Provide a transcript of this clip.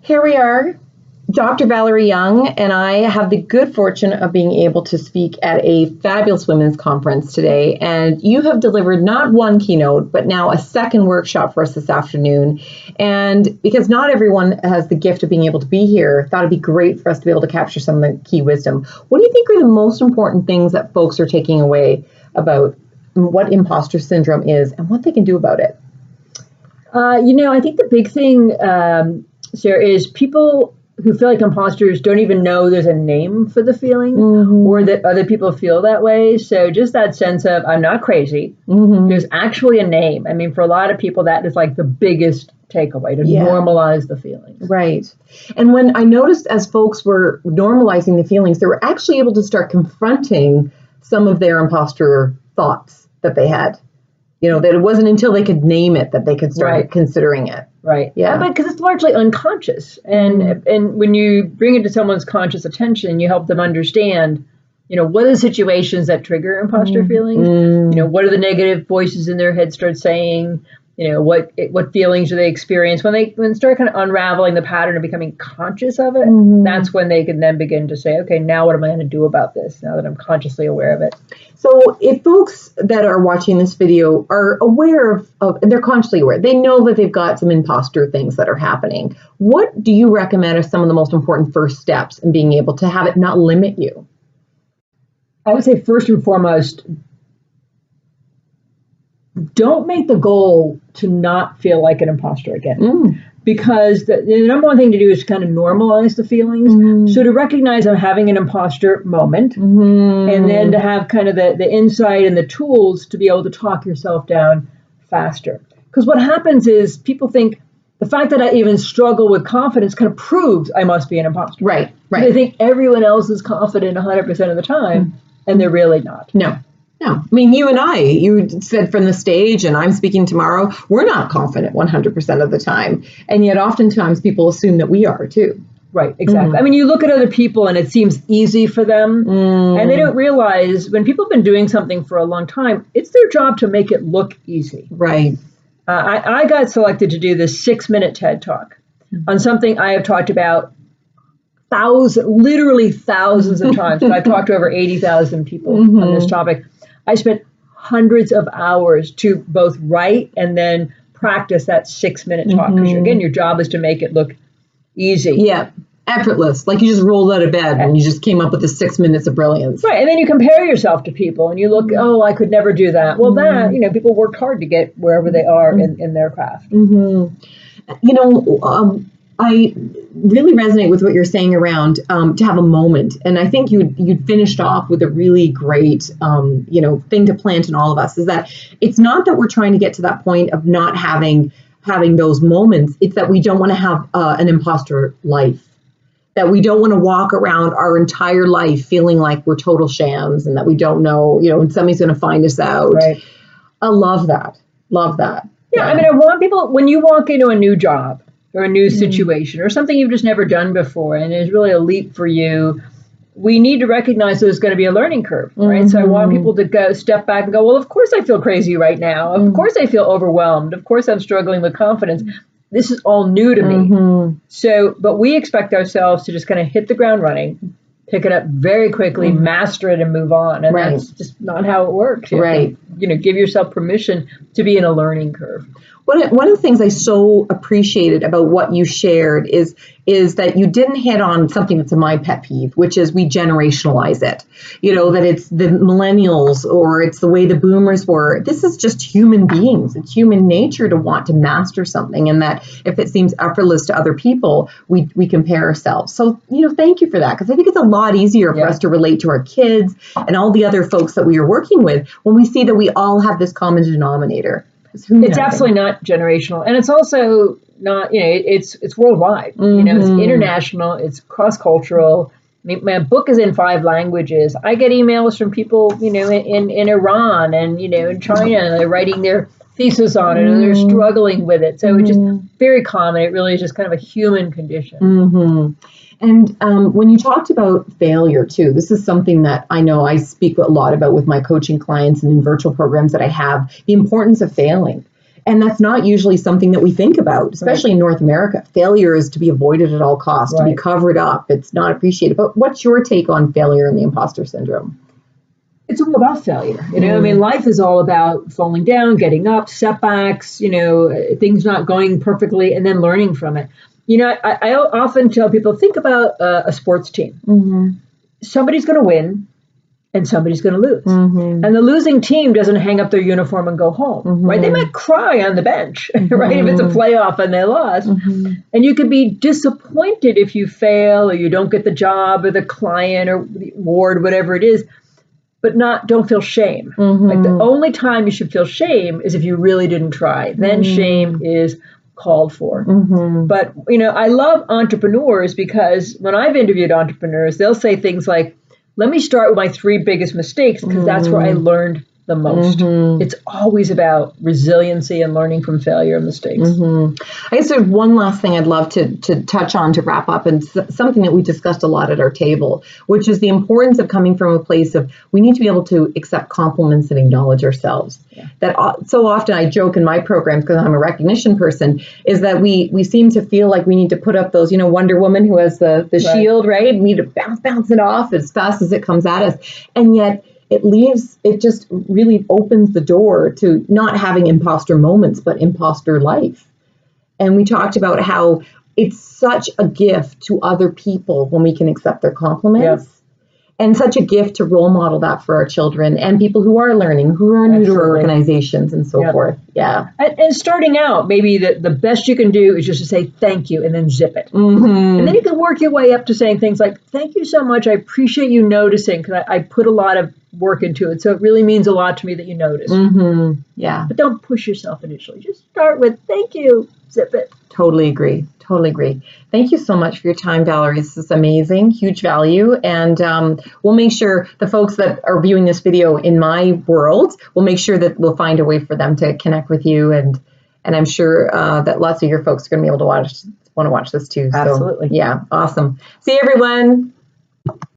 Here we are. Dr. Valerie Young and I have the good fortune of being able to speak at a fabulous women's conference today. And you have delivered not one keynote, but now a second workshop for us this afternoon. And because not everyone has the gift of being able to be here, I thought it'd be great for us to be able to capture some of the key wisdom. What do you think are the most important things that folks are taking away about what imposter syndrome is and what they can do about it? I think the big thing, Sarah, is people who feel like imposters don't even know there's a name for the feeling or that other people feel that way. So just that sense of, I'm not crazy. There's actually a name. I mean, for a lot of people, that is like the biggest takeaway, to normalize the feelings. Right. And when I noticed as folks were normalizing the feelings, they were actually able to start confronting some of their imposter thoughts that they had. That it wasn't until they could name it that they could start considering it. Right. Yeah. But because it's largely unconscious. And when you bring it to someone's conscious attention, you help them understand, what are the situations that trigger imposter feelings? What are the negative voices in their head start saying? What feelings do they experience when they start kind of unraveling the pattern and becoming conscious of it? That's when they can then begin to say, okay, now what am I going to do about this now that I'm consciously aware of it? So if folks that are watching this video are aware of and they're consciously aware, they know that they've got some imposter things that are happening. What do you recommend are some of the most important first steps in being able to have it not limit you? I would say first and foremost, don't make the goal to not feel like an imposter again. Because the number one thing to do is kind of normalize the feelings. So to recognize I'm having an imposter moment, and then to have kind of the insight and the tools to be able to talk yourself down faster. Because what happens is people think the fact that I even struggle with confidence kind of proves I must be an imposter. Right. They think everyone else is confident 100% of the time, and they're really not. No. I mean, you said from the stage, and I'm speaking tomorrow, we're not confident 100% of the time. And yet oftentimes people assume that we are too. Right, exactly. I mean, you look at other people and it seems easy for them. And they don't realize when people have been doing something for a long time, it's their job to make it look easy. Right. I got selected to do this 6-minute TED Talk on something I have talked about literally thousands of times. I've talked to over 80,000 people on this topic. I spent hundreds of hours to both write and then practice that 6-minute talk. Because again, your job is to make it look easy. Yeah, effortless. Like you just rolled out of bed and you just came up with the 6 minutes of brilliance. Right, and then you compare yourself to people and you look, oh, I could never do that. Well, people worked hard to get wherever they are in their craft. I really resonate with what you're saying around to have a moment. And I think you'd finished off with a really great, thing to plant in all of us is that it's not that we're trying to get to that point of not having those moments. It's that we don't want to have an imposter life, that we don't want to walk around our entire life feeling like we're total shams and that we don't know, and somebody's going to find us out. Right. I love that. Yeah. I mean, I want people, when you walk into a new job, or a new situation, or something you've just never done before, and it's really a leap for you, we need to recognize there's going to be a learning curve, right? So I want people to step back and go, well, of course I feel crazy right now. Of course I feel overwhelmed. Of course I'm struggling with confidence. This is all new to me. So, but we expect ourselves to just kind of hit the ground running, pick it up very quickly, master it, and move on. And that's just not how it works. Right. Give yourself permission to be in a learning curve. One of the things I so appreciated about what you shared is that you didn't hit on something that's my pet peeve, which is we generationalize it. That it's the millennials or it's the way the boomers were. This is just human beings. It's human nature to want to master something, and that if it seems effortless to other people, we compare ourselves. So, thank you for that, because I think it's a lot easier for us to relate to our kids and all the other folks that we are working with when we see that we all have this common denominator. It's absolutely not generational. And it's also not, it's worldwide. It's international, it's cross-cultural. I mean, my book is in 5 languages. I get emails from people, in Iran and, in China, and they're writing their thesis on it and they're struggling with it. So it's just very common. It really is just kind of a human condition. And when you talked about failure too, this is something that I know I speak a lot about with my coaching clients and in virtual programs that I have, the importance of failing. And that's not usually something that we think about, especially in North America. Failure is to be avoided at all costs, to be covered up. It's not appreciated. But what's your take on failure and the imposter syndrome? It's all about failure. You know, I mean, life is all about falling down, getting up, setbacks, you know, things not going perfectly, and then learning from it. You know, I often tell people, think about a sports team. Somebody's going to win and somebody's going to lose. And the losing team doesn't hang up their uniform and go home, right? They might cry on the bench, right, if it's a playoff and they lost. And you could be disappointed if you fail or you don't get the job or the client or the award, whatever it is. But don't feel shame. Like the only time you should feel shame is if you really didn't try. Then shame is called for. But, you know, I love entrepreneurs because when I've interviewed entrepreneurs, they'll say things like, let me start with my 3 biggest mistakes because that's where I learned the most. It's always about resiliency and learning from failure and mistakes. I guess there's one last thing I'd love to touch on to wrap up, and something that we discussed a lot at our table, which is the importance of coming from a place of we need to be able to accept compliments and acknowledge ourselves. That so often I joke in my programs, because I'm a recognition person, is that we seem to feel like we need to put up those, you know, Wonder Woman who has the shield, right? We need to bounce it off as fast as it comes at us. And yet it just really opens the door to not having imposter moments, but imposter life. And we talked about how it's such a gift to other people when we can accept their compliments. And such a gift to role model that for our children and people who are learning, who are new to our organizations and so forth. And starting out, maybe the best you can do is just to say thank you and then zip it. And then you can work your way up to saying things like, thank you so much. I appreciate you noticing because I put a lot of work into it. So it really means a lot to me that you notice. But don't push yourself initially. Just start with thank you, zip it. Totally agree. Thank you so much for your time, Valerie. This is amazing, huge value. And we'll make sure the folks that are viewing this video in my world, we'll make sure that we'll find a way for them to connect with you. And I'm sure that lots of your folks are going to be able to want to watch this too. Absolutely. So, yeah, awesome. See you, everyone.